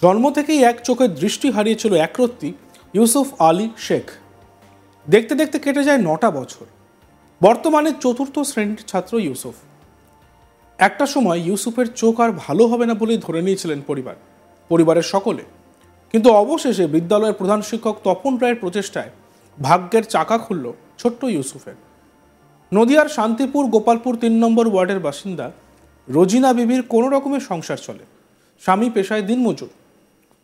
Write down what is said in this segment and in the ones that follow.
জন্ম থেকেই এক চোখের দৃষ্টি হারিয়েছিল একরত্তি ইউসুফ আলী শেখ। দেখতে দেখতে কেটে যায় ৯টা বছর। বর্তমানে ৪র্থ শ্রেণীর ছাত্র ইউসুফ। একটা সময় ইউসুফের চোখ আর ভালো হবে না বলেই ধরে নিয়েছিলেন পরিবারের সকলে। কিন্তু অবশেষে বিদ্যালয়ের প্রধান শিক্ষক তপন রায়ের প্রচেষ্টায় ভাগ্যের চাকা খুলল ছোট্ট ইউসুফের। নদিয়ার শান্তিপুর গোপালপুর ৩ নম্বর ওয়ার্ডের বাসিন্দা রোজিনা বিবির কোনো রকমের সংসার চলে। স্বামী পেশায় দিনমজুর।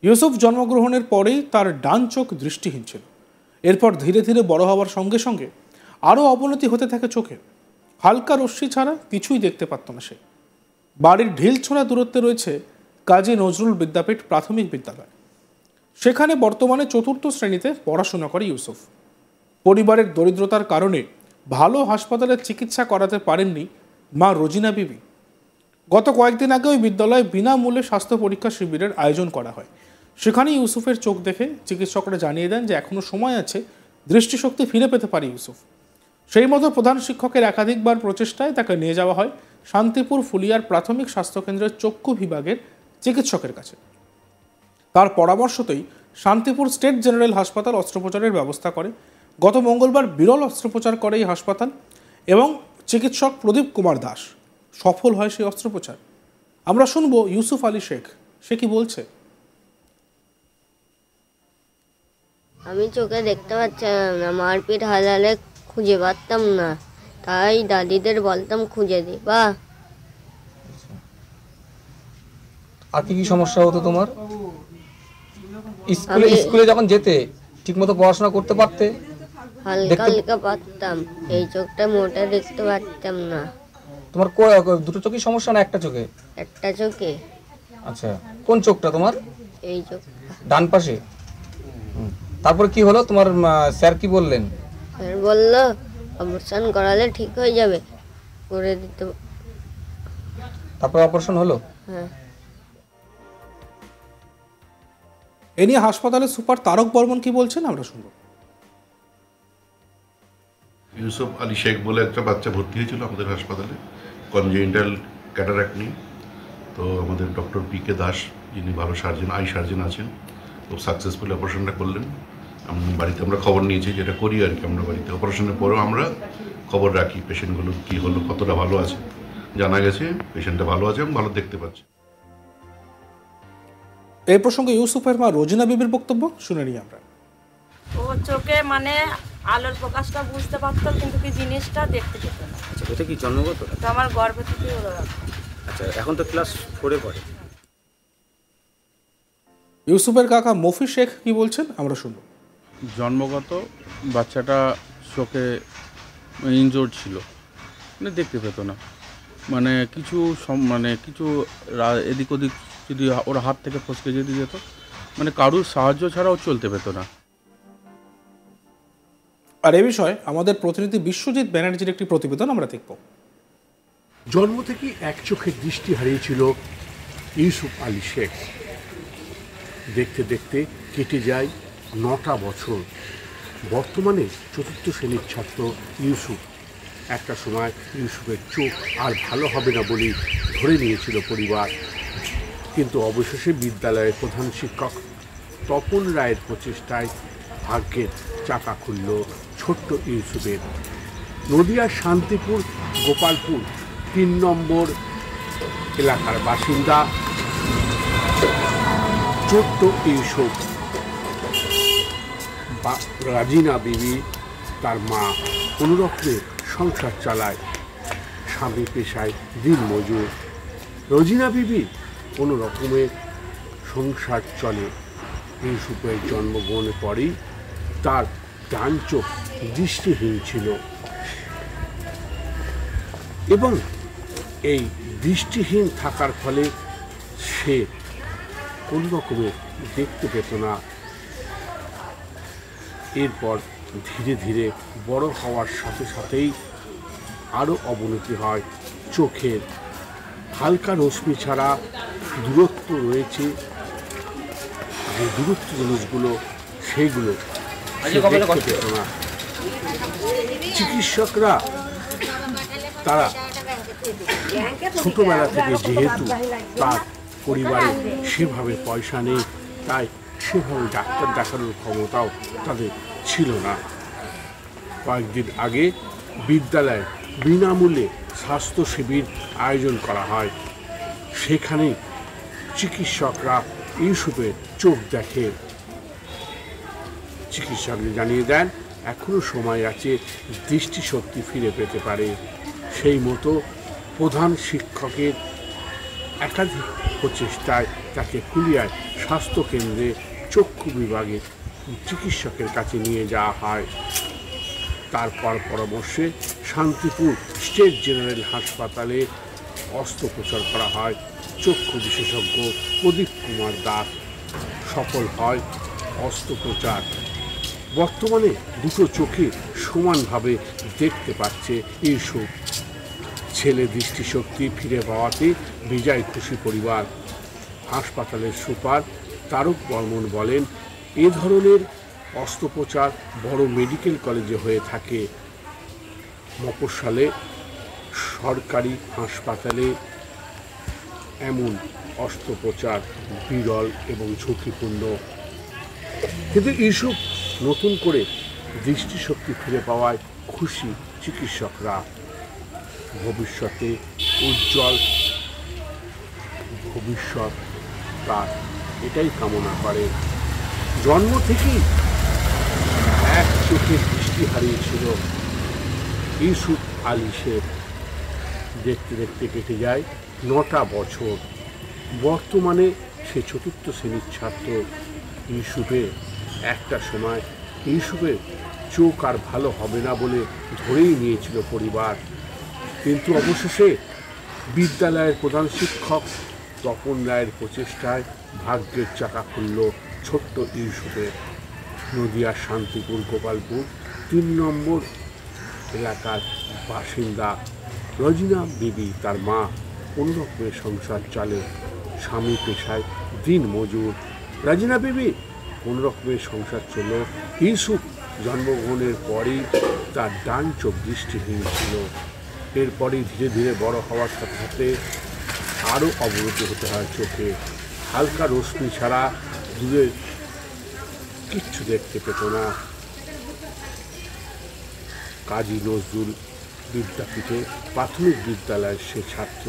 ইউসুফ জন্মগ্রহণের পরেই তার ডান চোখ দৃষ্টিহীন ছিল। এরপর ধীরে ধীরে বড় হওয়ার সঙ্গে সঙ্গে আরও অবনতি হতে থাকে চোখের। হালকা রশ্মি ছাড়া কিছুই দেখতে পারত না সে। বাড়ির ঢিলছোড়া দূরত্বে রয়েছে কাজী নজরুল বিদ্যাপীঠ প্রাথমিক বিদ্যালয়। সেখানে বর্তমানে ৪র্থ শ্রেণীতে পড়াশোনা করে ইউসুফ। পরিবারের দরিদ্রতার কারণে ভালো হাসপাতালে চিকিৎসা করাতে পারেননি মা রোজিনা বিবি। গত কয়েকদিন আগে ওই বিদ্যালয়ে বিনামূল্যে স্বাস্থ্য পরীক্ষা শিবিরের আয়োজন করা হয়। সেখানে ইউসুফের চোখ দেখে চিকিৎসকরা জানিয়ে দেন যে এখনও সময় আছে, দৃষ্টিশক্তি ফিরে পেতে পারে ইউসুফ। সেই মতো প্রধান শিক্ষকের একাধিকবার প্রচেষ্টায় তাকে নিয়ে যাওয়া হয় শান্তিপুর ফুলিয়ার প্রাথমিক স্বাস্থ্যকেন্দ্রের চক্ষু বিভাগের চিকিৎসকের কাছে। তার পরামর্শতেই শান্তিপুর স্টেট জেনারেল হাসপাতাল অস্ত্রোপচারের ব্যবস্থা করে। গত মঙ্গলবার বিরল অস্ত্রোপচার করে এই হাসপাতাল এবং চিকিৎসক প্রদীপ কুমার দাস। সফল হয় সেই অস্ত্রোপচার। আমরা শুনব ইউসুফ আলী শেখ, সে কি বলছে। আমি চোখে দেখতে পাচ্ছিলাম না, মারপিট হালালে খুঁজে পারতাম না, তাই দাদিদের বলতাম খুঁজে দি। বা আর কি কি সমস্যা হতো তোমার? স্কুলে যখন যেতে ঠিকমতো পড়াশোনা করতে পারতে? হালকা হালকা পারতাম, এই চোখটা মোটা দেখতে পারতাম না। তোমার দুটো চোখের সমস্যা না একটা চোখে? একটা চোখে। আচ্ছা, কোন চোখটা তোমার? এই চোখ, ডান পাশে। তারপরে কি হলো তোমার? স্যার কি বললেন? স্যার বললো অপারেশন করালে ঠিক হয়ে যাবে, করে দিতে। তারপরে অপারেশন হলো? হ্যাঁ। এ নিয়ে হাসপাতালের সুপার তারক বর্মন কি বলছেন আমরা শুনব। ইউসুফ আলী শেখ বলে একটা বাচ্চা ভর্তি হয়েছিল আমাদের হাসপাতালে কনজেনিটাল ক্যাটারাক্ট নিয়ে। তো আমাদের ডক্টর পি.কে. দাস, যিনি ভালো সার্জন, আই সার্জন আছেন, খুব সাকসেসফুল অপারেশনটা করলেন। বাড়িতে আমরা খবর নিয়েছি, যেটা করি আর কি, আমরা বাড়িতে অপারেশনের পরেও আমরা খবর রাখি পেশেন্টগুলো কী হলো, কতটা ভালো আছে। জানা গেছে পেশেন্টটা ভালো আছে এবং ভালো দেখতে পাচ্ছে। এই প্রসঙ্গে ইউসুফের মা রোজিনা বিবির বক্তব্য শুনে নিই আমরা। ও চোখে মানে আলোর প্রকাশটা বুঝতে পারতো, কিন্তু কি জিনিসটা দেখতে পেত না। আচ্ছা, এটা কি জন্মগত? এটা আমার গর্ভে থেকেই হলো। আচ্ছা, এখন তো ক্লাস 4-এ পড়ে। ইউসুফের কাকা মফি শেখ কি বলছেন আমরা শুনব। জন্মগত বাচ্চাটা চোখে ইনজোর্ড ছিল, মানে দেখতে পেত না। মানে কিছু এদিক ওদিক যদি ওর হাত থেকে ফসকে যদি যেত, মানে কারুর সাহায্য ছাড়াও চলতে পেত না। আর এ বিষয়ে আমাদের প্রতিনিধি বিশ্বজিৎ ব্যানার্জির একটি প্রতিবেদন আমরা দেখব। জন্ম থেকেই এক চোখের দৃষ্টি হারিয়েছিল ইউসুফ আলী শেখ। দেখতে দেখতে কেটে যায় ৯টা বছর। বর্তমানে ৪র্থ শ্রেণীর ছাত্র ইউসুফ। একটা সময় ইউসুফের চোখ আর ভালো হবে না বলেই ধরে নিয়েছিল পরিবার। কিন্তু অবশেষে বিদ্যালয়ের প্রধান শিক্ষক তপন রায়ের প্রচেষ্টায় ভাগ্যের চাকা খুলল ছোট্ট ইউসুফের। নদিয়ার শান্তিপুর গোপালপুর ৩ নম্বর এলাকার বাসিন্দা ছোট্ট ইউসুফ। রাজিনা বিবি, তার মা, কোনোরকমে সংসার চালায়। স্বামী পেশায় দিনমজুর। রোজিনা বিবি কোনো রকমের সংসার চলে। ইউসুফের জন্মগ্রহণের পরেই তার ডান চোখ দৃষ্টিহীন ছিল এবং এই দৃষ্টিহীন থাকার ফলে সে কোনো রকমের দেখতে পেত না। এরপর ধীরে ধীরে বড় হওয়ার সাথে সাথেই আরও অবনতি হয় চোখের। হালকা রশ্মি ছাড়া দূরত্ব রয়েছে, যে দূরত্ব জিনিসগুলো সেইগুলো দেখতে পেত না। চিকিৎসকরা তারা ছোটবেলা থেকে যেহেতু তার পরিবারে সেভাবে পয়সা নেই, তাই সেভাবে ডাক্তার দেখানোর ক্ষমতাও তাদের ছিল না। কয়েকদিন আগে বিদ্যালয়ে বিনামূল্যে স্বাস্থ্য শিবির আয়োজন করা হয়। সেখানে চিকিৎসকরা ইউসুফের চোখ দেখে। চিকিৎসকরা জানিয়ে দেন এখনো সময় আছে, দৃষ্টিশক্তি ফিরে পেতে পারে। সেই মতো প্রধান শিক্ষকের একাধিক প্রচেষ্টায় তাকে কুলিয়ায় স্বাস্থ্যকেন্দ্রে চক্ষু বিভাগের চিকিৎসকের কাছে নিয়ে যাওয়া হয়। তারপর পরামর্শে শান্তিপুর স্টেট জেনারেল হাসপাতালে অস্ত্রোপচার করা হয়। চক্ষু বিশেষজ্ঞ প্রদীপ কুমার দাস। সফল হয় অস্ত্রোপচার। বর্তমানে দুটো চোখে সমানভাবে দেখতে পাচ্ছে ইউসুফ। ছেলে দৃষ্টিশক্তি ফিরে পাওয়াতে বেজায় খুশি পরিবার। হাসপাতালের সুপার তারক বর্মন বলেন, এ ধরনের অস্ত্রোপচার বড় মেডিকেল কলেজে হয়ে থাকে। মফস্বলে সরকারি হাসপাতালে এমন অস্ত্রোপচার বিরল এবং ঝুঁকিপূর্ণ। কিন্তু ইউসুফ নতুন করে দৃষ্টিশক্তি ফিরে পাওয়ায় খুশি চিকিৎসকরা। ভবিষ্যতে উজ্জ্বল ভবিষ্যৎ তার এটাই কামনা করে। জন্ম থেকেই এক চোখে দৃষ্টি হারিয়েছিল ইউসুফ আলী শেখ। দেখতে দেখতে কেটে যায় 9টা বছর। বর্তমানে সে 4র্থ শ্রেণীর ছাত্র। ইউসুফের একটা সময় ইউসুফের চোখ আর ভালো হবে না বলে ধরেই নিয়েছিল পরিবার, কিন্তু অবশেষে বিদ্যালয়ের প্রধান শিক্ষক তপন রায়ের প্রচেষ্টায় ভাগ্যের চাকা খুলল ছোট্ট ইউসুফের। নদিয়ার শান্তিপুর গোপালপুর 3 নম্বর এলাকার বাসিন্দা রজিনা বিবি তার মা কোনোরকমের সংসার চলে। স্বামী পেশায় দিন মজুর। রজিনা বিবি কোনোরকমের সংসার চলল। ইউসুফ জন্মগ্রহণের পরেই তার ডান চোখ দৃষ্টিহীন ছিল। এরপরেই ধীরে ধীরে বড় হওয়ার সাথে সাথে আরও অবনতি হতে হয় চোখে। হালকা রশ্মি ছাড়া দূরে কিচ্ছু দেখতে পেত না। কাজী নজরুল বিদ্যাপীঠে প্রাথমিক বিদ্যালয়ের সে ছাত্র।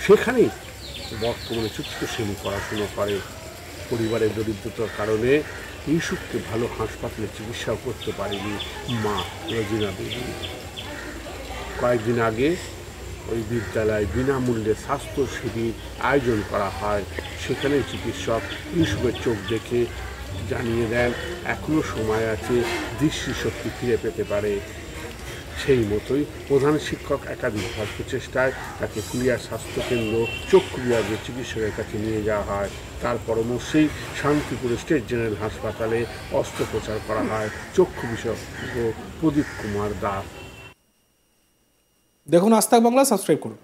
সেখানেই বর্তমানে 4র্থ শ্রেণী পড়াশুনো করে। পরিবারের দরিদ্রতার কারণে ইউসুফকে ভালো হাসপাতালে চিকিৎসাও করতে পারেনি মা রজিনা বিবি। কয়েকদিন আগে ওই বিদ্যালয়ে বিনামূল্যে স্বাস্থ্য শিবির আয়োজন করা হয়। সেখানে চিকিৎসক ইউসুফের চোখ দেখে জানিয়ে দেন এখনও সময় আছে, দৃষ্টিশক্তি ফিরে পেতে পারে। সেই মতোই প্রধান শিক্ষক একাধিকবার প্রচেষ্টায় তাকে কুলিয়া স্বাস্থ্যকেন্দ্র চক্ষু বিভাগের চিকিৎসকের কাছে নিয়ে যাওয়া হয়। তার পরামর্শেই শান্তিপুর স্টেট জেনারেল হাসপাতালে অস্ত্রোপচার করা হয় চক্ষু বিশেষজ্ঞ প্রদীপ কুমার দাস। দেখুন আজ তাক বাংলা, সাবস্ক্রাইব করুন।